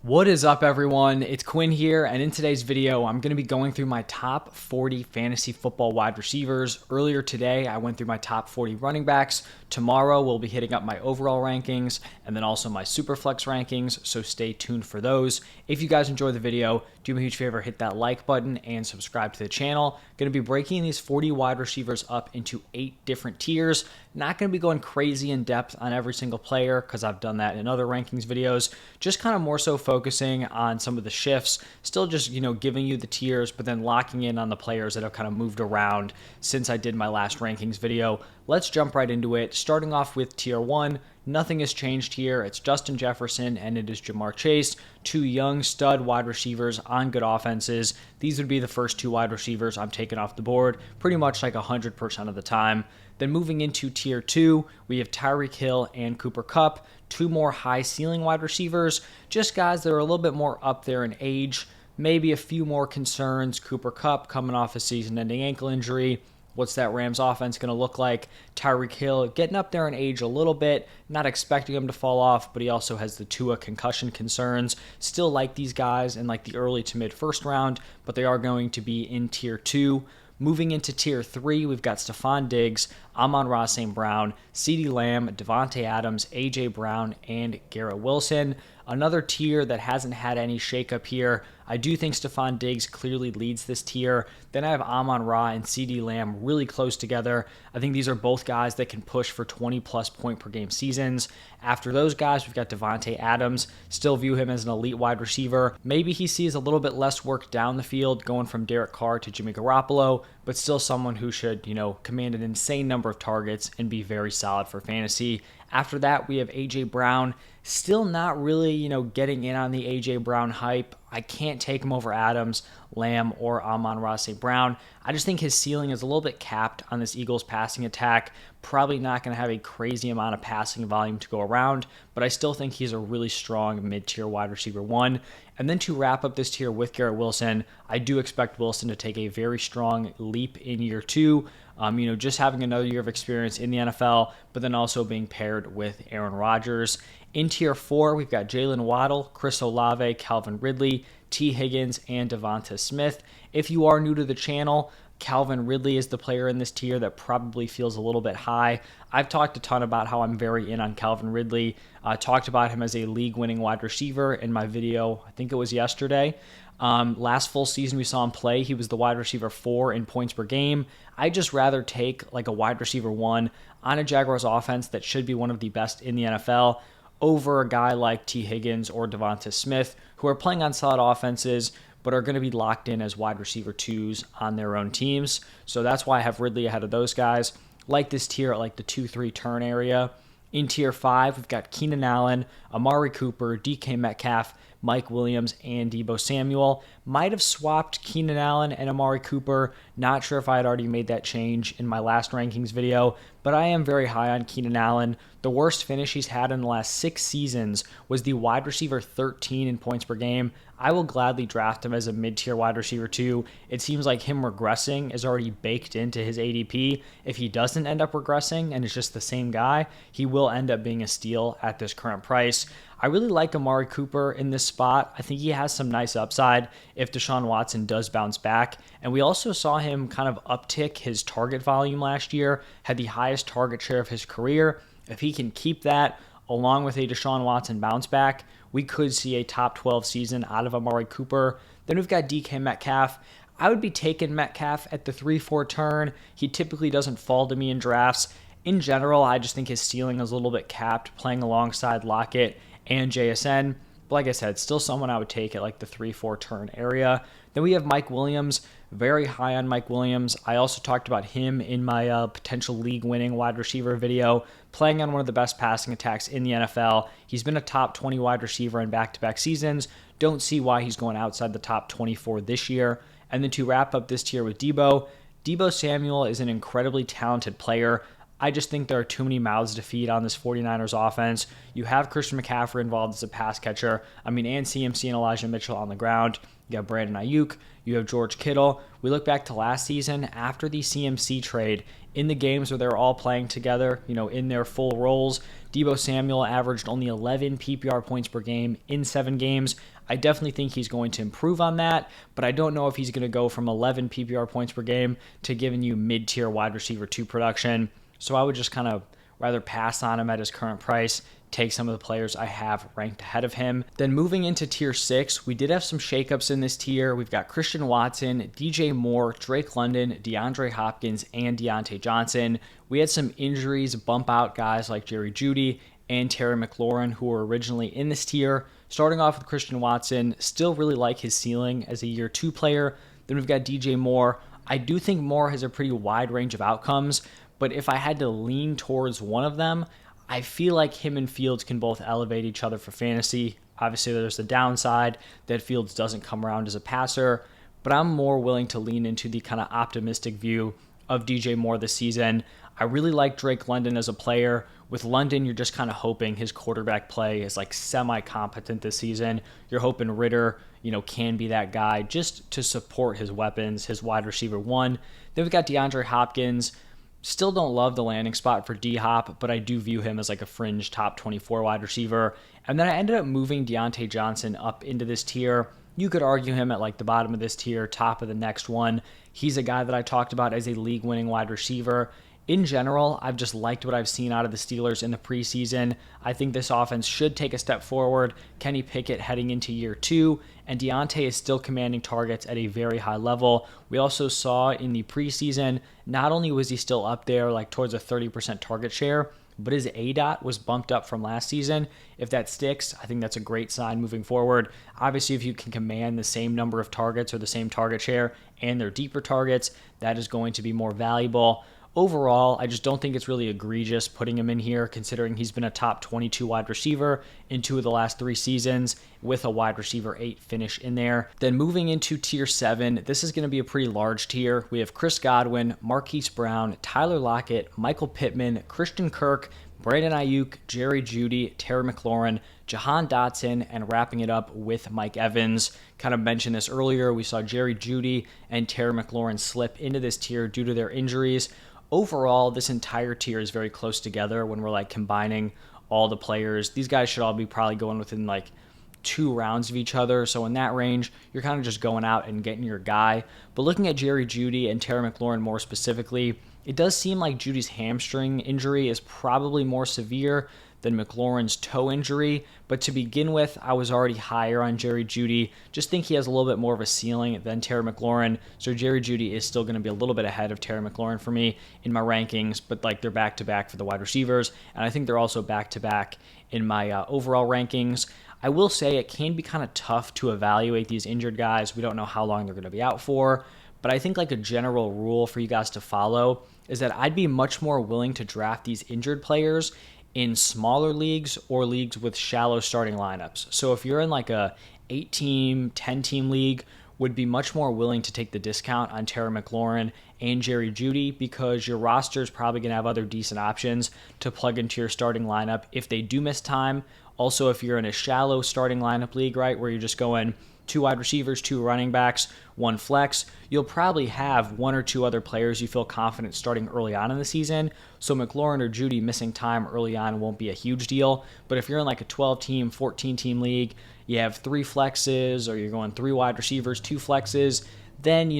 What is up, everyone? It's Quinn here, and in today's video, I'm going to be going through my top 40 fantasy football wide receivers. Earlier today, I went through my top 40 running backs. Tomorrow, we'll be hitting up my overall rankings and then also my Superflex rankings, so stay tuned for those. If you guys enjoy the video, do me a huge favor, hit that like button and subscribe to the channel. Going to be breaking these 40 wide receivers up into 8 different tiers. Not going to be going crazy in depth on every single player because I've done that in other rankings videos. Just kind of more so focusing on some of the shifts, still just, giving you the tiers, but then locking in on the players that have kind of moved around since I did my last rankings video. Let's jump right into it. Starting off with tier 1, nothing has changed here. It's Justin Jefferson and it is Jamar Chase, two young stud wide receivers on good offenses. These would be the first two wide receivers I'm taking off the board pretty much like 100% of the time. Then moving into tier 2, we have Tyreek Hill and Cooper Kupp, two more high ceiling wide receivers, just guys that are a little bit more up there in age, maybe a few more concerns. Cooper Kupp coming off a season-ending ankle injury. What's that Rams offense going to look like? Tyreek Hill getting up there in age a little bit, not expecting him to fall off, but he also has the Tua concussion concerns. Still like these guys in like the early to mid first round, but they are going to be in tier 2. Moving into tier 3, we've got Stefon Diggs, Amon-Ra St. Brown, CeeDee Lamb, Devontae Adams, A.J. Brown, and Garrett Wilson. Another tier that hasn't had any shakeup here. I do think Stefon Diggs clearly leads this tier. Then I have Amon-Ra and CeeDee Lamb really close together. I think these are both guys that can push for 20-plus point per game seasons. After those guys, we've got Devontae Adams. Still view him as an elite wide receiver. Maybe he sees a little bit less work down the field going from Derek Carr to Jimmy Garoppolo, but still someone who should, command an insane number of targets and be very solid for fantasy. After that, we have A.J. Brown. Still not really, getting in on the A.J. Brown hype. I can't take him over Adams, Lamb, or Amon-Ra St. Brown. I just think his ceiling is a little bit capped on this Eagles passing attack. Probably not going to have a crazy amount of passing volume to go around, but I still think he's a really strong mid-tier wide receiver 1. And then to wrap up this tier with Garrett Wilson, I do expect Wilson to take a very strong leap in year 2. Just having another year of experience in the NFL, but then also being paired with Aaron Rodgers. In tier 4, we've got Jalen Waddle, Chris Olave, Calvin Ridley, T. Higgins, and Devonta Smith. If you are new to the channel, Calvin Ridley is the player in this tier that probably feels a little bit high. I've talked a ton about how I'm very in on Calvin Ridley. Talked about him as a league-winning wide receiver in my video, I think it was yesterday. Last full season we saw him play, he was the wide receiver 4 in points per game. I'd just rather take like a wide receiver 1 on a Jaguars offense that should be one of the best in the NFL over a guy like T. Higgins or Devonta Smith, who are playing on solid offenses, but are going to be locked in as wide receiver 2s on their own teams. So that's why I have Ridley ahead of those guys. Like this tier at like the 2-3 turn area. In tier 5, we've got Keenan Allen, Amari Cooper, DK Metcalf, Mike Williams, and Deebo Samuel. Might have swapped Keenan Allen and Amari Cooper. Not sure if I had already made that change in my last rankings video, but I am very high on Keenan Allen. The worst finish he's had in the last 6 seasons was the wide receiver 13 in points per game. I will gladly draft him as a mid-tier wide receiver 2. It seems like him regressing is already baked into his ADP. If he doesn't end up regressing and it's just the same guy, he will end up being a steal at this current price. I really like Amari Cooper in this spot. I think he has some nice upside if Deshaun Watson does bounce back. And we also saw him kind of uptick his target volume last year, had the highest target share of his career. If he can keep that along with a Deshaun Watson bounce back, we could see a top 12 season out of Amari Cooper. Then we've got DK Metcalf. I would be taking Metcalf at the 3-4 turn. He typically doesn't fall to me in drafts. In general, I just think his ceiling is a little bit capped playing alongside Lockett and JSN. But like I said, still someone I would take at like the 3-4 turn area. Then we have Mike Williams, very high on Mike Williams. I also talked about him in my potential league-winning wide receiver video, playing on one of the best passing attacks in the NFL. He's been a top 20 wide receiver in back-to-back seasons. Don't see why he's going outside the top 24 this year. And then to wrap up this tier with Deebo Samuel is an incredibly talented player. I just think there are too many mouths to feed on this 49ers offense. You have Christian McCaffrey involved as a pass catcher. And CMC and Elijah Mitchell on the ground. You have Brandon Ayuk. You have George Kittle. We look back to last season after the CMC trade, in the games where they're all playing together, in their full roles, Deebo Samuel averaged only 11 PPR points per game in 7 games. I definitely think he's going to improve on that, but I don't know if he's going to go from 11 PPR points per game to giving you mid-tier wide receiver 2 production. So I would just kind of rather pass on him at his current price, take some of the players I have ranked ahead of him. Then moving into tier 6, we did have some shakeups in this tier. We've got Christian Watson, DJ Moore, Drake London, DeAndre Hopkins, and Deontay Johnson. We had some injuries bump out guys like Jerry Jeudy and Terry McLaurin, who were originally in this tier. Starting off with Christian Watson, still really like his ceiling as a year 2 player. Then we've got DJ Moore. I do think Moore has a pretty wide range of outcomes, but if I had to lean towards one of them, I feel like him and Fields can both elevate each other for fantasy. Obviously, there's the downside that Fields doesn't come around as a passer, but I'm more willing to lean into the kind of optimistic view of DJ Moore this season. I really like Drake London as a player. With London, you're just kind of hoping his quarterback play is like semi-competent this season. You're hoping Ritter, can be that guy just to support his weapons, his wide receiver 1. Then we've got DeAndre Hopkins. Still don't love the landing spot for D-Hop, but I do view him as like a fringe top 24 wide receiver. And then I ended up moving Deontay Johnson up into this tier. You could argue him at like the bottom of this tier, top of the next one. He's a guy that I talked about as a league-winning wide receiver. In general, I've just liked what I've seen out of the Steelers in the preseason. I think this offense should take a step forward. Kenny Pickett heading into year 2, and Deontay is still commanding targets at a very high level. We also saw in the preseason, not only was he still up there like towards a 30% target share, but his ADOT was bumped up from last season. If that sticks, I think that's a great sign moving forward. Obviously, if you can command the same number of targets or the same target share and they're deeper targets, that is going to be more valuable. Overall, I just don't think it's really egregious putting him in here, considering he's been a top 22 wide receiver in 2 of the last 3 seasons with a wide receiver 8 finish in there. Then moving into tier 7, this is going to be a pretty large tier. We have Chris Godwin, Marquise Brown, Tyler Lockett, Michael Pittman, Christian Kirk, Brandon Ayuk, Jerry Jeudy, Terry McLaurin, Jahan Dotson, and wrapping it up with Mike Evans. Kind of mentioned this earlier. We saw Jerry Jeudy and Terry McLaurin slip into this tier due to their injuries. Overall, this entire tier is very close together when we're like combining all the players. These guys should all be probably going within like 2 rounds of each other. So in that range, you're kind of just going out and getting your guy. But looking at Jerry Jeudy and Terry McLaurin more specifically, it does seem like Judy's hamstring injury is probably more severe than McLaurin's toe injury. But to begin with, I was already higher on Jerry Jeudy. Just think he has a little bit more of a ceiling than Terry McLaurin. So Jerry Jeudy is still going to be a little bit ahead of Terry McLaurin for me in my rankings, but like they're back-to-back for the wide receivers. And I think they're also back-to-back in my overall rankings. I will say it can be kind of tough to evaluate these injured guys. We don't know how long they're going to be out for. But I think like a general rule for you guys to follow is that I'd be much more willing to draft these injured players in smaller leagues or leagues with shallow starting lineups. So if you're in like a 8-team, 10-team league, would be much more willing to take the discount on Terry McLaurin and Jerry Jeudy because your roster is probably going to have other decent options to plug into your starting lineup if they do miss time. Also, if you're in a shallow starting lineup league, right, where you're just going 2 wide receivers, 2 running backs, 1 flex, you'll probably have 1 or 2 other players you feel confident starting early on in the season. So McLaurin or Jeudy missing time early on won't be a huge deal. But if you're in like a 12-team, 14-team league, you have 3 flexes or you're going 3 wide receivers, 2 flexes, then,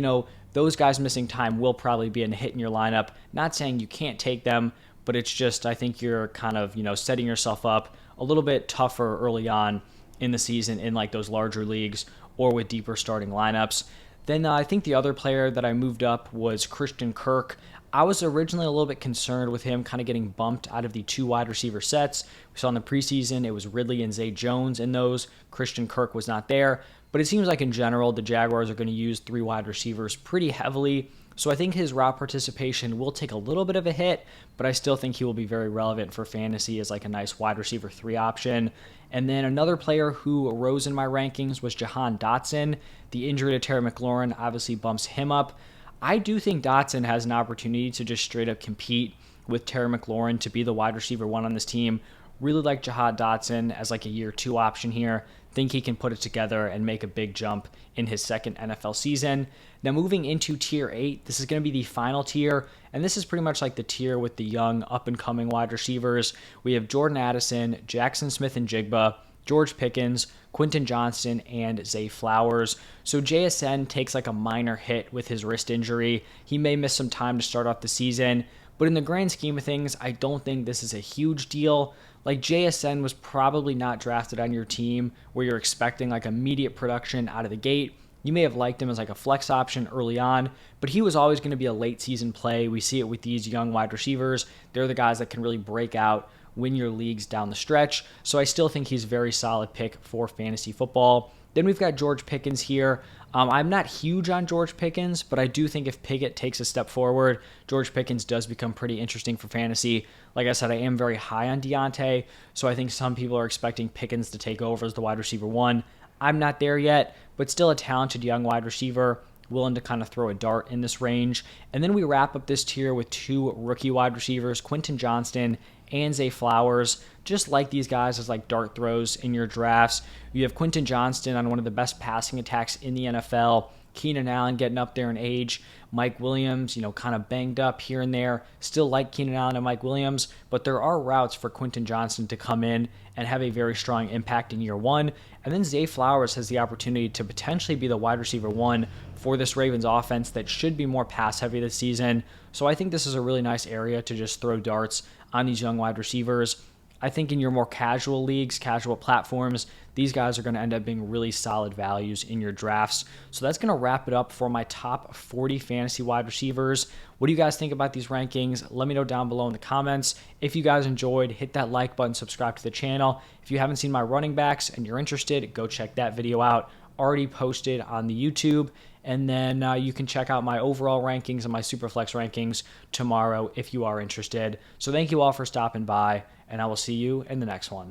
those guys missing time will probably be a hit in your lineup. Not saying you can't take them, but it's just I think you're kind of, setting yourself up a little bit tougher early on in the season in like those larger leagues or with deeper starting lineups. Then I think the other player that I moved up was Christian Kirk. I was originally a little bit concerned with him kind of getting bumped out of the 2 wide receiver sets. We saw in the preseason it was Ridley and Zay Jones in those. Christian Kirk was not there. But it seems like in general the Jaguars are going to use 3 wide receivers pretty heavily. So I think his route participation will take a little bit of a hit, but I still think he will be very relevant for fantasy as like a nice wide receiver 3 option. And then another player who rose in my rankings was Jahan Dotson. The injury to Terry McLaurin obviously bumps him up. I do think Dotson has an opportunity to just straight up compete with Terry McLaurin to be the wide receiver 1 on this team. Really like Jahan Dotson as like a year 2 option here. Think he can put it together and make a big jump in his second NFL season. Now moving into tier 8, this is going to be the final tier, and this is pretty much like the tier with the young up-and-coming wide receivers. We have Jordan Addison, Jackson Smith-Njigba, George Pickens, Quentin Johnston, and Zay Flowers. So JSN takes like a minor hit with his wrist injury. He may miss some time to start off the season, but in the grand scheme of things, I don't think this is a huge deal. Like JSN was probably not drafted on your team where you're expecting like immediate production out of the gate. You may have liked him as like a flex option early on, but he was always going to be a late season play. We see it with these young wide receivers. They're the guys that can really break out, win your leagues down the stretch. So I still think he's a very solid pick for fantasy football. Then we've got George Pickens here. I'm not huge on George Pickens, but I do think if Pickett takes a step forward, George Pickens does become pretty interesting for fantasy. Like I said, I am very high on Deontay, so I think some people are expecting Pickens to take over as the wide receiver 1. I'm not there yet, but still a talented young wide receiver, willing to kind of throw a dart in this range. And then we wrap up this tier with 2 rookie wide receivers, Quentin Johnston and Zay Flowers. Just like these guys as like dart throws in your drafts. You have Quentin Johnston on one of the best passing attacks in the NFL. Keenan Allen getting up there in age. Mike Williams, kind of banged up here and there. Still like Keenan Allen and Mike Williams, but there are routes for Quentin Johnston to come in and have a very strong impact in year 1. And then Zay Flowers has the opportunity to potentially be the wide receiver 1 for this Ravens offense that should be more pass heavy this season. So I think this is a really nice area to just throw darts on these young wide receivers. I think in your more casual leagues, casual platforms, these guys are going to end up being really solid values in your drafts. So that's going to wrap it up for my top 40 fantasy wide receivers. What do you guys think about these rankings? Let me know down below in the comments. If you guys enjoyed, hit that like button, subscribe to the channel. If you haven't seen my running backs and you're interested, go check that video out. Already posted on the YouTube. And then you can check out my overall rankings and my Superflex rankings tomorrow if you are interested. So thank you all for stopping by, and I will see you in the next one.